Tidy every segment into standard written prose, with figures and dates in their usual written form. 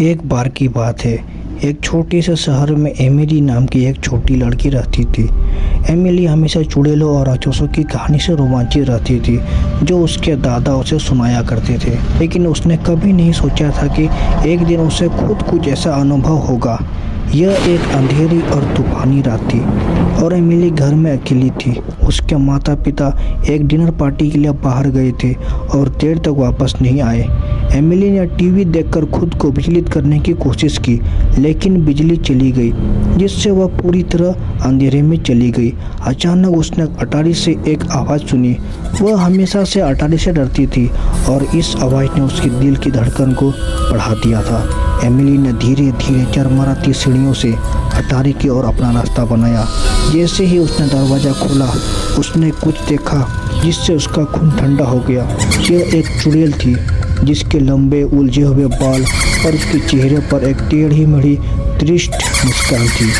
एक बार की बात है। एक छोटे से शहर में एमिली नाम की एक छोटी लड़की रहती थी। एमिली हमेशा चुड़ैलों और राक्षसों की कहानी से रोमांचित रहती थी जो उसके दादा उसे सुनाया करते थे। लेकिन उसने कभी नहीं सोचा था कि एक दिन उसे खुद कुछ ऐसा अनुभव होगा। यह एक अंधेरी और तूफानी रात थी और एमिली घर में अकेली थी। उसके माता पिता एक डिनर पार्टी के लिए बाहर गए थे और देर तक वापस नहीं आए। एमिली ने टीवी देखकर खुद को विचलित करने की कोशिश की, लेकिन बिजली चली गई जिससे वह पूरी तरह अंधेरे में चली गई। अचानक उसने अटारी से एक आवाज़ सुनी। वह हमेशा से अटारी से डरती थी और इस आवाज़ ने उसके दिल की धड़कन को बढ़ा दिया था। एमिली ने धीरे धीरे चरमराती सीढ़ियों से अटारी की ओर अपना रास्ता बनाया। जैसे ही उसने दरवाज़ा खोला, उसने कुछ देखा जिससे उसका खून ठंडा हो गया। यह एक चुड़ैल थी जिसके लंबे उलझे हुए बाल और उसके चेहरे पर एक टेढ़ी मेढ़ी दृष्ट मुस्कान थी।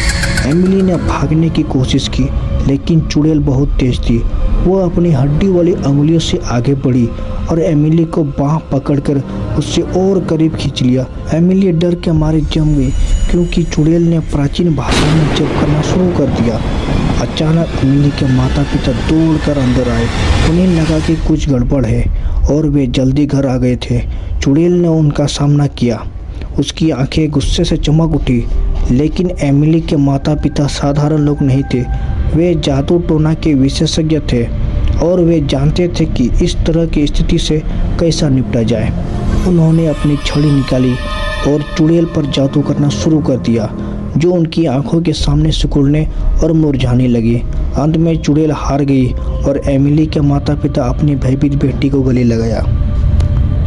एमिली ने भागने की कोशिश की, लेकिन चुड़ैल बहुत तेज थी। वो अपनी हड्डी वाली अंगुलियों से आगे बढ़ी और एमिली को बाँह पकड़कर उससे और करीब खींच लिया। एमिली डर के मारे जम गई क्योंकि चुड़ैल ने प्राचीन भाषा में जप करना शुरू कर दिया। अचानक एमिली के माता पिता दौड़कर अंदर आए। उन्हें लगा कि कुछ गड़बड़ है और वे जल्दी घर आ गए थे। चुड़ैल ने उनका सामना किया। उसकी आंखें गुस्से से चमक उठी, लेकिन एमिली के माता पिता साधारण लोग नहीं थे। वे जादू टोना के विशेषज्ञ थे और वे जानते थे कि इस तरह की स्थिति से कैसा निपटा जाए। उन्होंने अपनी छड़ी निकाली और चुड़ैल पर जादू करना शुरू कर दिया, जो उनकी आंखों के सामने सिकुड़ने और मुरझाने लगी। अंत में चुड़ैल हार गई और एमिली के माता पिता अपनी भयभीत बेटी को गले लगाया।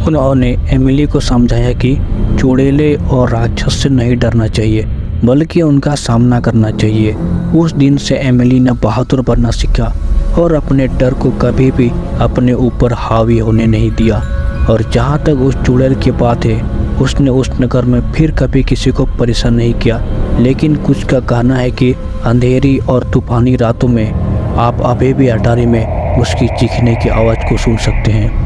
उन्होंने एमिली को समझाया कि चुड़ैलें और राक्षस से नहीं डरना चाहिए, बल्कि उनका सामना करना चाहिए। उस दिन से एमिली ने बहादुर बनना सीखा और अपने डर को कभी भी अपने ऊपर हावी होने नहीं दिया। और जहाँ तक उस चुड़ैल की बात है, उसने उस नगर में फिर कभी किसी को परेशान नहीं किया। लेकिन कुछ का कहना है कि अंधेरी और तूफानी रातों में आप अभी भी अटारी में उसकी चीखने की आवाज़ को सुन सकते हैं।